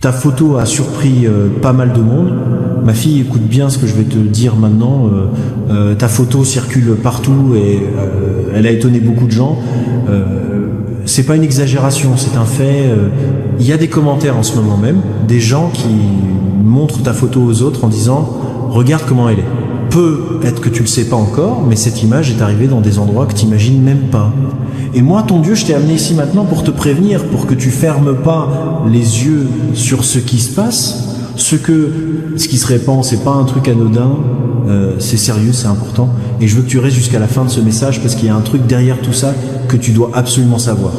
Ta photo a surpris pas mal de monde. Ma fille, écoute bien ce que je vais te dire maintenant. Ta photo circule partout et elle a étonné beaucoup de gens. C'est pas une exagération, c'est un fait. Il y a des commentaires en ce moment même, des gens qui montrent ta photo aux autres en disant « Regarde comment elle est ». Peut-être que tu le sais pas encore, mais cette image est arrivée dans des endroits que tu n'imagines même pas. Et moi, ton Dieu, je t'ai amené ici maintenant pour te prévenir, pour que tu fermes pas les yeux sur ce qui se passe. Ce qui se répand, c'est pas un truc anodin, c'est sérieux, c'est important. Et je veux que tu restes jusqu'à la fin de ce message parce qu'il y a un truc derrière tout ça que tu dois absolument savoir.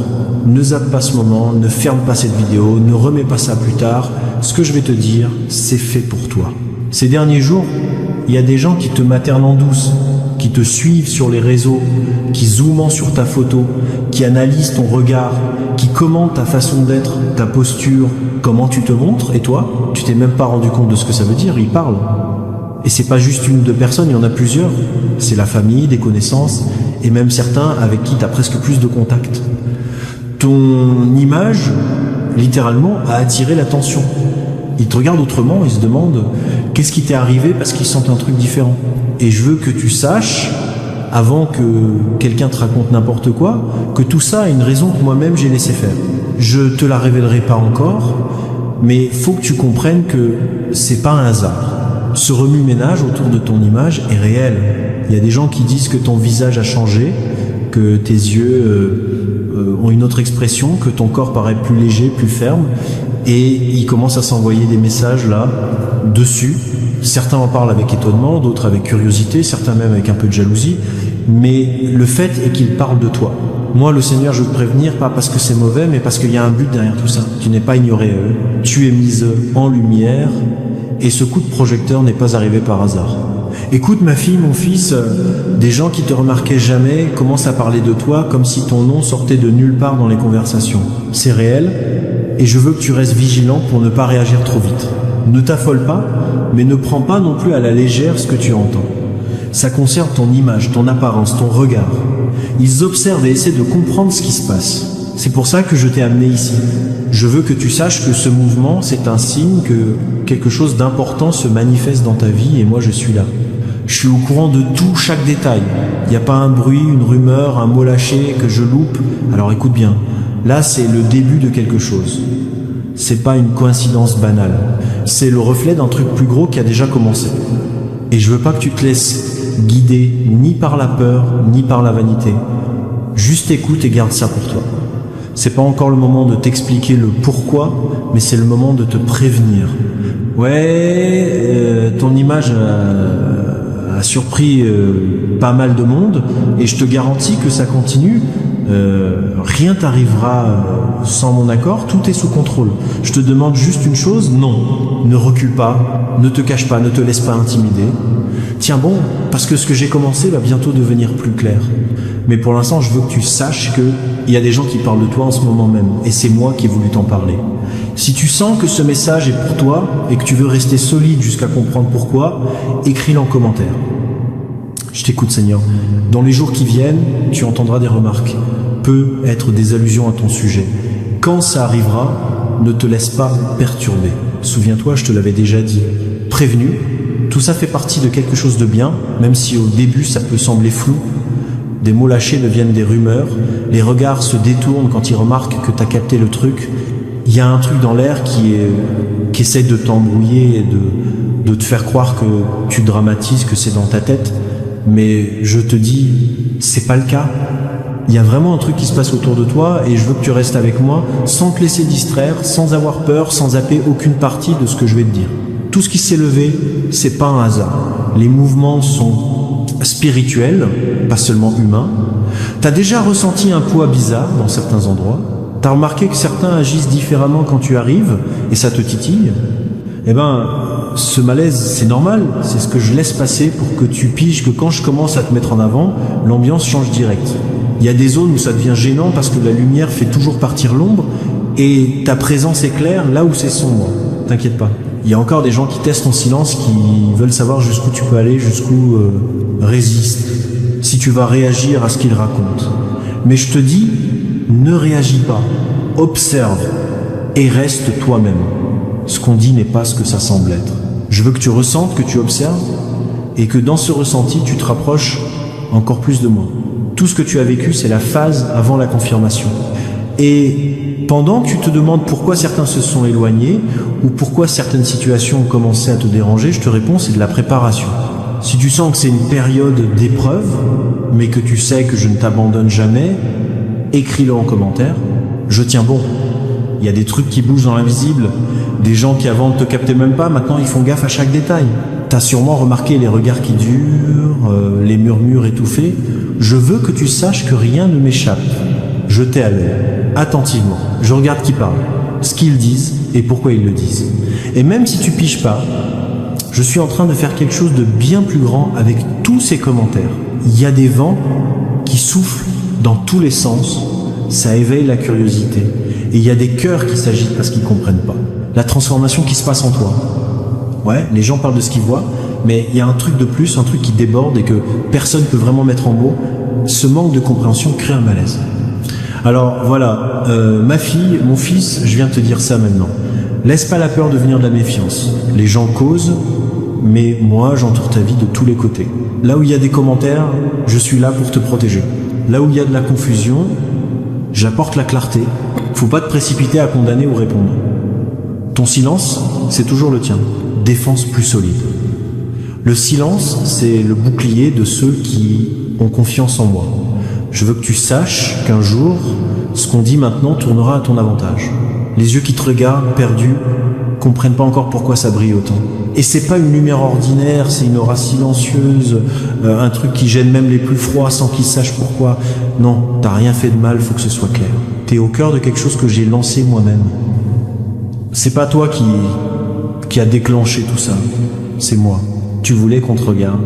Ne zappe pas ce moment, ne ferme pas cette vidéo, ne remets pas ça plus tard. Ce que je vais te dire, c'est fait pour toi. Ces derniers jours, il y a des gens qui te maternent en douce, qui te suivent sur les réseaux, qui zooment sur ta photo, qui analysent ton regard, qui commentent ta façon d'être, ta posture, comment tu te montres, et toi, tu t'es même pas rendu compte de ce que ça veut dire, ils parlent. Et c'est pas juste une ou deux personnes, il y en a plusieurs. C'est la famille, des connaissances, et même certains avec qui tu as presque plus de contact. Ton image, littéralement, a attiré l'attention. Ils te regardent autrement, ils se demandent qu'est-ce qui t'est arrivé parce qu'ils sentent un truc différent. Et je veux que tu saches, avant que quelqu'un te raconte n'importe quoi, que tout ça a une raison que moi-même j'ai laissé faire. Je te la révélerai pas encore, mais faut que tu comprennes que c'est pas un hasard. Ce remue-ménage autour de ton image est réel. Il y a des gens qui disent que ton visage a changé, que tes yeux ont une autre expression, que ton corps paraît plus léger, plus ferme, et ils commencent à s'envoyer des messages là, dessus. Certains en parlent avec étonnement, d'autres avec curiosité, certains même avec un peu de jalousie, mais le fait est qu'ils parlent de toi. Moi, le Seigneur, je veux te prévenir, pas parce que c'est mauvais, mais parce qu'il y a un but derrière tout ça. Tu n'es pas ignoré eux, tu es mise en lumière, et ce coup de projecteur n'est pas arrivé par hasard. Écoute ma fille, mon fils, des gens qui te remarquaient jamais commencent à parler de toi comme si ton nom sortait de nulle part dans les conversations. C'est réel, et je veux que tu restes vigilant pour ne pas réagir trop vite. Ne t'affole pas, mais ne prends pas non plus à la légère ce que tu entends. Ça concerne ton image, ton apparence, ton regard. Ils observent et essaient de comprendre ce qui se passe. C'est pour ça que je t'ai amené ici. Je veux que tu saches que ce mouvement, c'est un signe que quelque chose d'important se manifeste dans ta vie et moi je suis là. Je suis au courant de tout, chaque détail. Il n'y a pas un bruit, une rumeur, un mot lâché que je loupe. Alors écoute bien, là c'est le début de quelque chose. C'est pas une coïncidence banale. C'est le reflet d'un truc plus gros qui a déjà commencé. Et je veux pas que tu te laisses guider ni par la peur, ni par la vanité. Juste écoute et garde ça pour toi. C'est pas encore le moment de t'expliquer le pourquoi, mais c'est le moment de te prévenir. Ouais, ton image a surpris pas mal de monde, et je te garantis que ça continue. Rien t'arrivera sans mon accord, tout est sous contrôle. Je te demande juste une chose, non, ne recule pas, ne te cache pas, ne te laisse pas intimider. Tiens bon, parce que ce que j'ai commencé va bientôt devenir plus clair. Mais pour l'instant, je veux que tu saches qu'il y a des gens qui parlent de toi en ce moment même, et c'est moi qui ai voulu t'en parler. Si tu sens que ce message est pour toi, et que tu veux rester solide jusqu'à comprendre pourquoi, écris-le en commentaire. Je t'écoute Seigneur. Dans les jours qui viennent, tu entendras des remarques, peut-être des allusions à ton sujet. Quand ça arrivera, ne te laisse pas perturber. Souviens-toi, je te l'avais déjà dit. Prévenu, tout ça fait partie de quelque chose de bien, même si au début ça peut sembler flou. Des mots lâchés deviennent des rumeurs, les regards se détournent quand ils remarquent que tu as capté le truc. Il y a un truc dans l'air qui essaie de t'embrouiller et de te faire croire que tu dramatises, que c'est dans ta tête. Mais je te dis, c'est pas le cas. Il y a vraiment un truc qui se passe autour de toi et je veux que tu restes avec moi sans te laisser distraire, sans avoir peur, sans zapper aucune partie de ce que je vais te dire. Tout ce qui s'est levé, c'est pas un hasard. Les mouvements sont spirituels, pas seulement humains. T'as déjà ressenti un poids bizarre dans certains endroits. T'as remarqué que certains agissent différemment quand tu arrives et ça te titille. Eh ben, ce malaise, c'est normal, c'est ce que je laisse passer pour que tu piges que quand je commence à te mettre en avant, l'ambiance change direct. Il y a des zones où ça devient gênant parce que la lumière fait toujours partir l'ombre et ta présence éclaire là où c'est sombre. T'inquiète pas. Il y a encore des gens qui testent en silence, qui veulent savoir jusqu'où tu peux aller, jusqu'où résiste, si tu vas réagir à ce qu'ils racontent. Mais je te dis, ne réagis pas, observe et reste toi-même. Ce qu'on dit n'est pas ce que ça semble être. Je veux que tu ressentes, que tu observes, et que dans ce ressenti, tu te rapproches encore plus de moi. Tout ce que tu as vécu, c'est la phase avant la confirmation. Et pendant que tu te demandes pourquoi certains se sont éloignés, ou pourquoi certaines situations ont commencé à te déranger, je te réponds, c'est de la préparation. Si tu sens que c'est une période d'épreuve, mais que tu sais que je ne t'abandonne jamais, écris-le en commentaire. Je tiens bon. Il y a des trucs qui bougent dans l'invisible, des gens qui avant ne te captaient même pas, maintenant ils font gaffe à chaque détail. T'as sûrement remarqué les regards qui durent, les murmures étouffés. Je veux que tu saches que rien ne m'échappe. Je t'ai à l'œil, attentivement. Je regarde qui parle, ce qu'ils disent et pourquoi ils le disent. Et même si tu piges pas, je suis en train de faire quelque chose de bien plus grand avec tous ces commentaires. Il y a des vents qui soufflent dans tous les sens, ça éveille la curiosité. Et il y a des cœurs qui s'agitent parce qu'ils ne comprennent pas. La transformation qui se passe en toi. Ouais, les gens parlent de ce qu'ils voient, mais il y a un truc de plus, un truc qui déborde et que personne ne peut vraiment mettre en mots. Ce manque de compréhension crée un malaise. Alors voilà, ma fille, mon fils, je viens te dire ça maintenant. Laisse pas la peur devenir de la méfiance. Les gens causent, mais moi j'entoure ta vie de tous les côtés. Là où il y a des commentaires, je suis là pour te protéger. Là où il y a de la confusion, j'apporte la clarté. Faut pas te précipiter à condamner ou répondre. Ton silence, c'est toujours le tien. Défense plus solide. Le silence, c'est le bouclier de ceux qui ont confiance en moi. Je veux que tu saches qu'un jour, ce qu'on dit maintenant tournera à ton avantage. Les yeux qui te regardent, perdus, comprennent pas encore pourquoi ça brille autant. Et c'est pas une lumière ordinaire, c'est une aura silencieuse, un truc qui gêne même les plus froids sans qu'ils sachent pourquoi. Non, t'as rien fait de mal, faut que ce soit clair. T'es au cœur de quelque chose que j'ai lancé moi-même. C'est pas toi qui a déclenché tout ça, c'est moi. Tu voulais qu'on te regarde,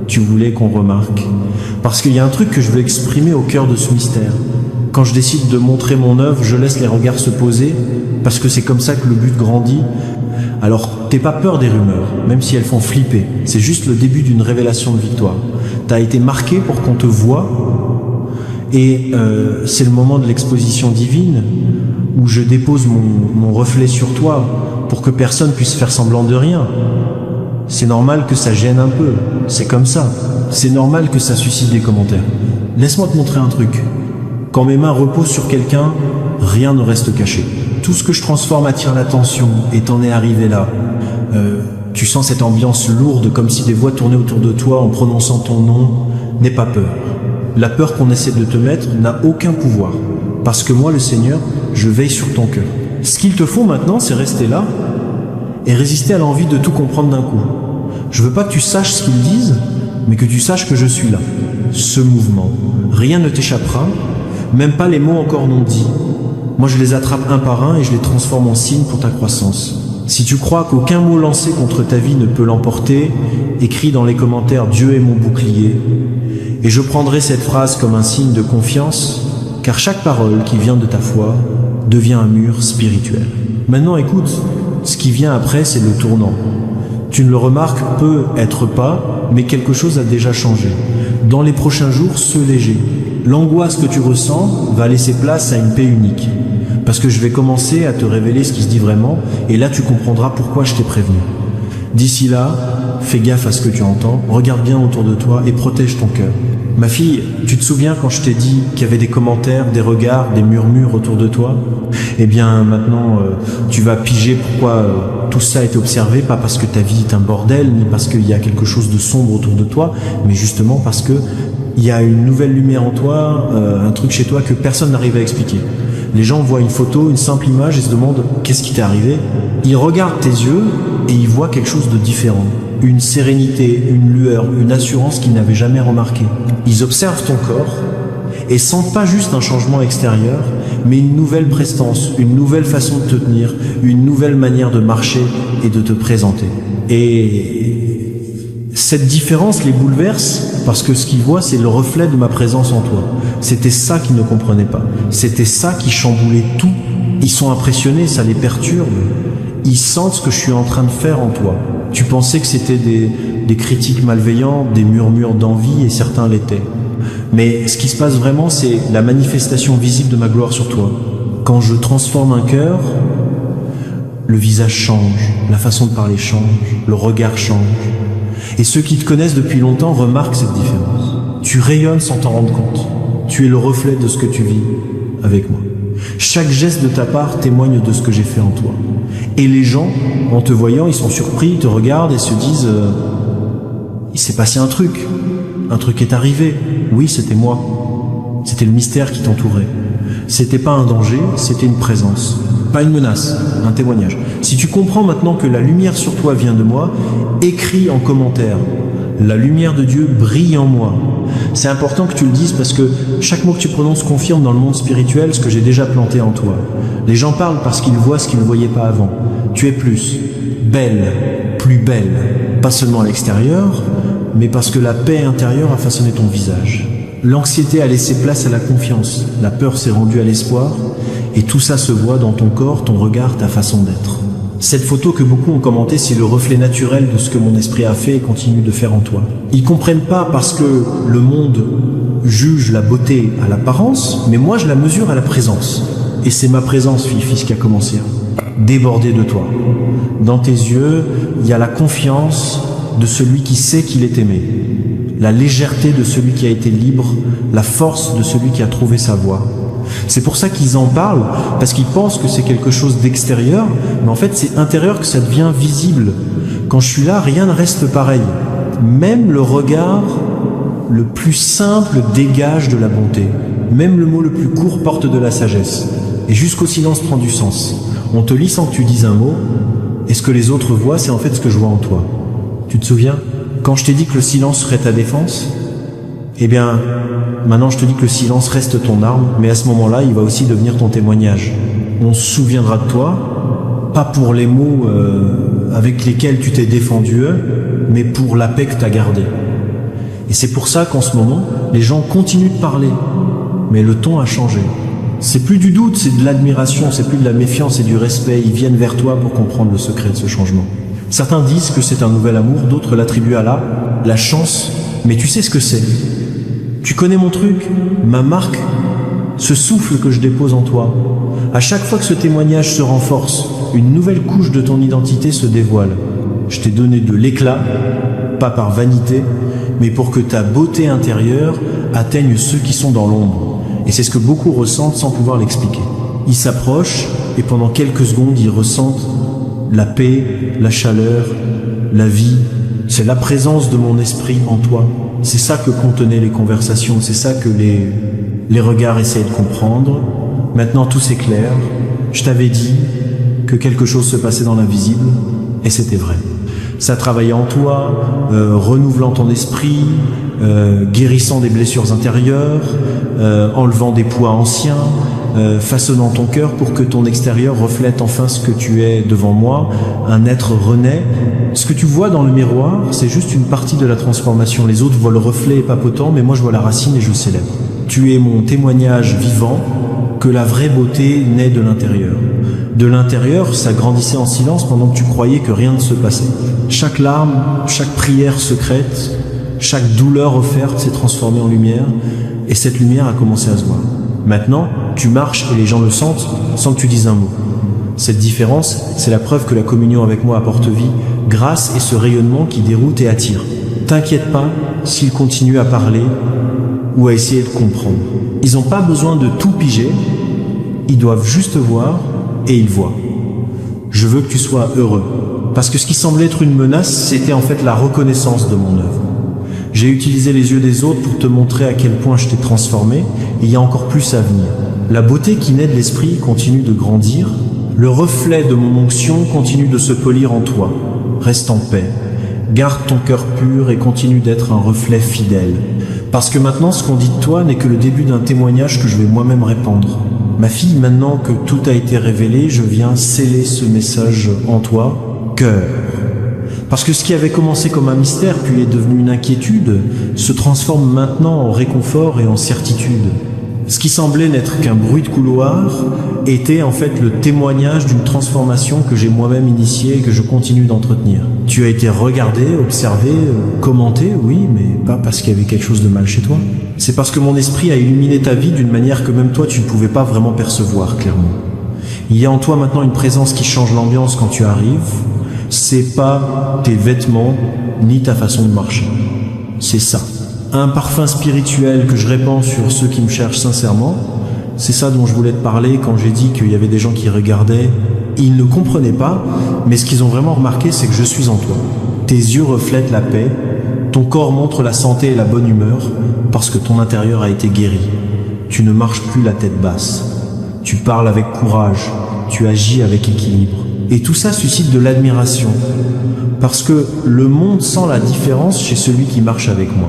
tu voulais qu'on remarque. Parce qu'il y a un truc que je veux exprimer au cœur de ce mystère. Quand je décide de montrer mon œuvre, je laisse les regards se poser, parce que c'est comme ça que le but grandit. Alors, t'aie pas peur des rumeurs, même si elles font flipper. C'est juste le début d'une révélation de victoire. T'as été marqué pour qu'on te voie, et c'est le moment de l'exposition divine, où je dépose mon reflet sur toi, pour que personne puisse faire semblant de rien. C'est normal que ça gêne un peu, c'est comme ça. C'est normal que ça suscite des commentaires. Laisse-moi te montrer un truc. Quand mes mains reposent sur quelqu'un, rien ne reste caché. Tout ce que je transforme attire l'attention, et t'en es arrivé là. Tu sens cette ambiance lourde, comme si des voix tournaient autour de toi en prononçant ton nom. N'aie pas peur. La peur qu'on essaie de te mettre n'a aucun pouvoir. Parce que moi, le Seigneur, je veille sur ton cœur. Ce qu'il te faut maintenant, c'est rester là et résister à l'envie de tout comprendre d'un coup. Je veux pas que tu saches ce qu'ils disent, mais que tu saches que je suis là. Ce mouvement, rien ne t'échappera, même pas les mots encore non dits. Moi je les attrape un par un et je les transforme en signes pour ta croissance. Si tu crois qu'aucun mot lancé contre ta vie ne peut l'emporter, écris dans les commentaires « Dieu est mon bouclier » et je prendrai cette phrase comme un signe de confiance, car chaque parole qui vient de ta foi devient un mur spirituel. Maintenant écoute, ce qui vient après c'est le tournant. Tu ne le remarques peut-être pas, mais quelque chose a déjà changé. Dans les prochains jours, sois léger. L'angoisse que tu ressens va laisser place à une paix unique. Parce que je vais commencer à te révéler ce qui se dit vraiment, et là tu comprendras pourquoi je t'ai prévenu. D'ici là, fais gaffe à ce que tu entends, regarde bien autour de toi et protège ton cœur. Ma fille, tu te souviens quand je t'ai dit qu'il y avait des commentaires, des regards, des murmures autour de toi? Eh bien maintenant, tu vas piger pourquoi tout ça a été observé, pas parce que ta vie est un bordel, ni parce qu'il y a quelque chose de sombre autour de toi, mais justement parce que il y a une nouvelle lumière en toi, un truc chez toi que personne n'arrive à expliquer. Les gens voient une photo, une simple image et se demandent qu'est-ce qui t'est arrivé. Ils regardent tes yeux et ils voient quelque chose de différent. Une sérénité, une lueur, une assurance qu'ils n'avaient jamais remarquée. Ils observent ton corps et sentent pas juste un changement extérieur, mais une nouvelle prestance, une nouvelle façon de te tenir, une nouvelle manière de marcher et de te présenter. Et cette différence les bouleverse parce que ce qu'ils voient, c'est le reflet de ma présence en toi. C'était ça qu'ils ne comprenaient pas. C'était ça qui chamboulait tout. Ils sont impressionnés, ça les perturbe. Ils sentent ce que je suis en train de faire en toi. Tu pensais que c'était des critiques malveillantes, des murmures d'envie, et certains l'étaient. Mais ce qui se passe vraiment, c'est la manifestation visible de ma gloire sur toi. Quand je transforme un cœur, Le visage change, la façon de parler change, le regard change. Et ceux qui te connaissent depuis longtemps remarquent cette différence. Tu rayonnes sans t'en rendre compte. Tu es le reflet de ce que tu vis avec moi. Chaque geste de ta part témoigne de ce que j'ai fait en toi. Et les gens, en te voyant, ils sont surpris, ils te regardent et se disent il s'est passé un truc est arrivé. Oui, c'était moi. C'était le mystère qui t'entourait. C'était pas un danger, c'était une présence. Pas une menace, un témoignage. Si tu comprends maintenant que la lumière sur toi vient de moi, écris en commentaire. La lumière de Dieu brille en moi. C'est important que tu le dises parce que chaque mot que tu prononces confirme dans le monde spirituel ce que j'ai déjà planté en toi. Les gens parlent parce qu'ils voient ce qu'ils ne voyaient pas avant. Tu es plus belle, pas seulement à l'extérieur, mais parce que la paix intérieure a façonné ton visage. L'anxiété a laissé place à la confiance, la peur s'est rendue à l'espoir, et tout ça se voit dans ton corps, ton regard, ta façon d'être. Cette photo que beaucoup ont commentée, c'est le reflet naturel de ce que mon esprit a fait et continue de faire en toi. Ils comprennent pas parce que le monde juge la beauté à l'apparence, mais moi je la mesure à la présence. Et c'est ma présence, fils, qui a commencé à déborder de toi. Dans tes yeux, il y a la confiance de celui qui sait qu'il est aimé, la légèreté de celui qui a été libre, la force de celui qui a trouvé sa voie. C'est pour ça qu'ils en parlent, parce qu'ils pensent que c'est quelque chose d'extérieur, mais en fait c'est intérieur que ça devient visible. Quand je suis là, rien ne reste pareil. Même le regard le plus simple dégage de la bonté. Même le mot le plus court porte de la sagesse. Et jusqu'au silence prend du sens. On te lit sans que tu dises un mot, et ce que les autres voient, c'est en fait ce que je vois en toi. Tu te souviens ? Quand je t'ai dit que le silence serait ta défense, eh bien, maintenant je te dis que le silence reste ton arme, mais à ce moment-là, il va aussi devenir ton témoignage. On se souviendra de toi, pas pour les mots avec lesquels tu t'es défendu, mais pour la paix que tu as gardée. Et c'est pour ça qu'en ce moment, les gens continuent de parler, mais le ton a changé. C'est plus du doute, c'est de l'admiration, c'est plus de la méfiance et du respect. Ils viennent vers toi pour comprendre le secret de ce changement. Certains disent que c'est un nouvel amour, d'autres l'attribuent à la chance, mais tu sais ce que c'est. Tu connais mon truc, ma marque, ce souffle que je dépose en toi. À chaque fois que ce témoignage se renforce, une nouvelle couche de ton identité se dévoile. Je t'ai donné de l'éclat, pas par vanité, mais pour que ta beauté intérieure atteigne ceux qui sont dans l'ombre. Et c'est ce que beaucoup ressentent sans pouvoir l'expliquer. Ils s'approchent et pendant quelques secondes, ils ressentent la paix, la chaleur, la vie. C'est la présence de mon esprit en toi. C'est ça que contenaient les conversations, c'est ça que les regards essayaient de comprendre. Maintenant tout s'éclaire. Je t'avais dit que quelque chose se passait dans l'invisible, et c'était vrai. Ça travaillait en toi, renouvelant ton esprit, guérissant des blessures intérieures, enlevant des poids anciens, façonnant ton cœur pour que ton extérieur reflète enfin ce que tu es devant moi, un être renaît. Ce que tu vois dans le miroir, c'est juste une partie de la transformation. Les autres voient le reflet épapotant, mais moi je vois la racine et je célèbre. Tu es mon témoignage vivant que la vraie beauté naît de l'intérieur. De l'intérieur, ça grandissait en silence pendant que tu croyais que rien ne se passait. Chaque larme, chaque prière secrète, chaque douleur offerte s'est transformée en lumière, et cette lumière a commencé à se voir. Maintenant, tu marches et les gens le sentent sans que tu dises un mot. Cette différence, c'est la preuve que la communion avec moi apporte vie, grâce et ce rayonnement qui déroute et attire. T'inquiète pas s'ils continuent à parler ou à essayer de comprendre. Ils n'ont pas besoin de tout piger, ils doivent juste voir et ils voient. Je veux que tu sois heureux, parce que ce qui semblait être une menace, c'était en fait la reconnaissance de mon œuvre. J'ai utilisé les yeux des autres pour te montrer à quel point je t'ai transformé, et il y a encore plus à venir. La beauté qui naît de l'esprit continue de grandir, le reflet de mon onction continue de se polir en toi. Reste en paix, garde ton cœur pur et continue d'être un reflet fidèle. Parce que maintenant, ce qu'on dit de toi n'est que le début d'un témoignage que je vais moi-même répandre. Ma fille, maintenant que tout a été révélé, je viens sceller ce message en toi, cœur. Parce que ce qui avait commencé comme un mystère, puis est devenu une inquiétude, se transforme maintenant en réconfort et en certitude. Ce qui semblait n'être qu'un bruit de couloir était en fait le témoignage d'une transformation que j'ai moi-même initiée et que je continue d'entretenir. Tu as été regardé, observé, commenté, oui, mais pas parce qu'il y avait quelque chose de mal chez toi. C'est parce que mon esprit a illuminé ta vie d'une manière que même toi tu ne pouvais pas vraiment percevoir clairement. Il y a en toi maintenant une présence qui change l'ambiance quand tu arrives. C'est pas tes vêtements ni ta façon de marcher. C'est ça. Un parfum spirituel que je répands sur ceux qui me cherchent sincèrement. C'est ça dont je voulais te parler quand j'ai dit qu'il y avait des gens qui regardaient. Ils ne comprenaient pas, mais ce qu'ils ont vraiment remarqué, c'est que je suis en toi. Tes yeux reflètent la paix, ton corps montre la santé et la bonne humeur, parce que ton intérieur a été guéri. Tu ne marches plus la tête basse. Tu parles avec courage, tu agis avec équilibre. Et tout ça suscite de l'admiration, parce que le monde sent la différence chez celui qui marche avec moi.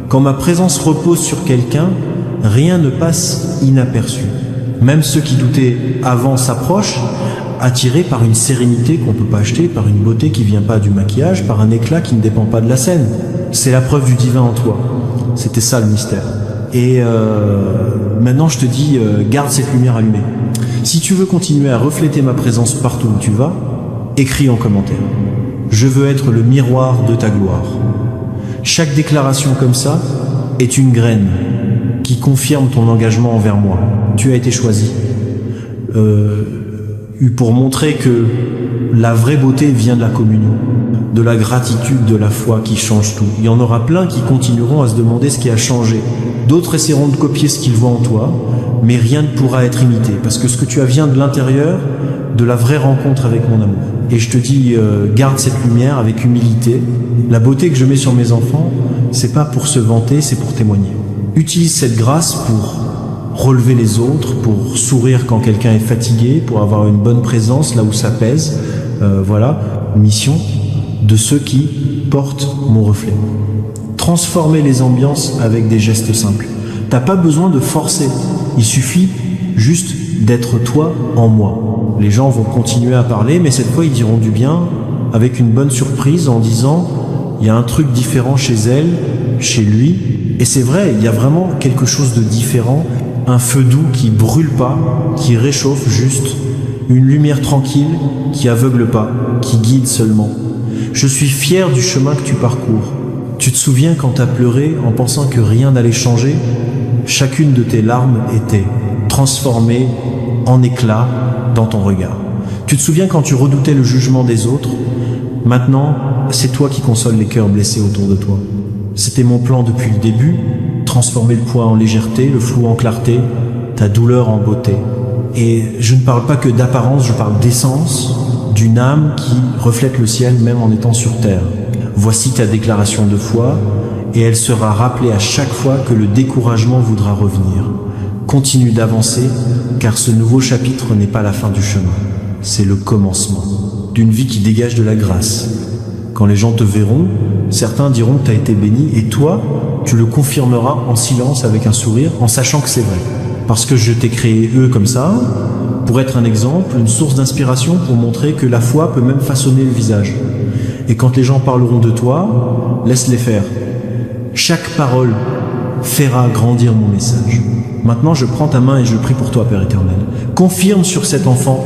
Quand ma présence repose sur quelqu'un, rien ne passe inaperçu. Même ceux qui doutaient avant s'approchent, attirés par une sérénité qu'on ne peut pas acheter, par une beauté qui ne vient pas du maquillage, par un éclat qui ne dépend pas de la scène. C'est la preuve du divin en toi. C'était ça le mystère. Et maintenant je te dis, garde cette lumière allumée. Si tu veux continuer à refléter ma présence partout où tu vas, écris en commentaire. Je veux être le miroir de ta gloire. Chaque déclaration comme ça est une graine qui confirme ton engagement envers moi. Tu as été choisi pour montrer que la vraie beauté vient de la communion, de la gratitude, de la foi qui change tout. Il y en aura plein qui continueront à se demander ce qui a changé. D'autres essaieront de copier ce qu'ils voient en toi, mais rien ne pourra être imité, parce que ce que tu as vient de l'intérieur, de la vraie rencontre avec mon amour. Et je te dis, garde cette lumière avec humilité. La beauté que je mets sur mes enfants, c'est pas pour se vanter, c'est pour témoigner. Utilise cette grâce pour relever les autres, pour sourire quand quelqu'un est fatigué, pour avoir une bonne présence là où ça pèse. Voilà, mission de ceux qui portent mon reflet. Transformer les ambiances avec des gestes simples. T'as pas besoin de forcer, il suffit juste d'être toi en moi. Les gens vont continuer à parler, mais cette fois ils diront du bien avec une bonne surprise en disant il y a un truc différent chez elle, chez lui. Et c'est vrai, il y a vraiment quelque chose de différent, un feu doux qui brûle pas, qui réchauffe juste, une lumière tranquille qui aveugle pas, qui guide seulement. Je suis fier du chemin que tu parcours. Tu te souviens quand t'as pleuré en pensant que rien n'allait changer? Chacune de tes larmes était transformée en éclat dans ton regard. Tu te souviens quand tu redoutais le jugement des autres? Maintenant, c'est toi qui consoles les cœurs blessés autour de toi. C'était mon plan depuis le début, transformer le poids en légèreté, le flou en clarté, ta douleur en beauté. Et je ne parle pas que d'apparence, je parle d'essence, d'une âme qui reflète le ciel même en étant sur terre. Voici ta déclaration de foi, et elle sera rappelée à chaque fois que le découragement voudra revenir. Continue d'avancer, car ce nouveau chapitre n'est pas la fin du chemin, c'est le commencement d'une vie qui dégage de la grâce. Quand les gens te verront, certains diront que tu as été béni, et toi, tu le confirmeras en silence avec un sourire, en sachant que c'est vrai. Parce que je t'ai créé eux comme ça, pour être un exemple, une source d'inspiration pour montrer que la foi peut même façonner le visage. Et quand les gens parleront de toi, laisse-les faire. Chaque parole fera grandir mon message. Maintenant, je prends ta main et je prie pour toi, Père éternel. Confirme sur cet enfant,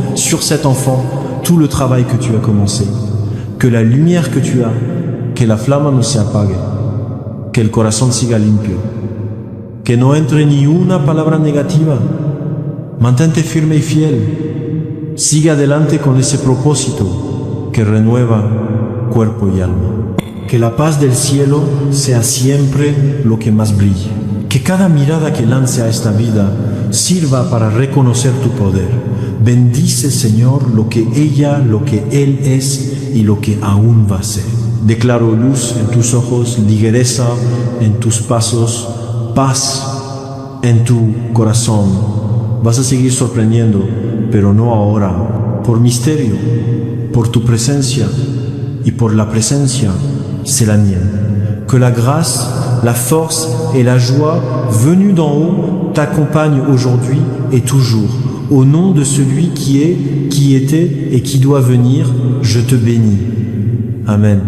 tout le travail que tu as commencé. Que la lumière que tu as, que la flama no se apague, que el corazón siga limpio, que no entre ni una palabra negativa. Mantente firme y fiel. Sigue adelante con ese propósito que renueva cuerpo y alma. Que la paz del cielo sea siempre lo que más brille. Que cada mirada que lance a esta vida sirva para reconocer tu poder. Bendice, Señor, lo que ella, lo que él es y lo que aún va a ser. Declaro luz en tus ojos, ligereza en tus pasos, paz en tu corazón. Vas a seguir sorprendiendo, pero no ahora, por misterio, por tu presencia y por la presencia, c'est la mienne. Que la grâce, la force et la joie venues d'en haut t'accompagnent aujourd'hui et toujours. Au nom de celui qui est, qui était et qui doit venir, je te bénis. Amen.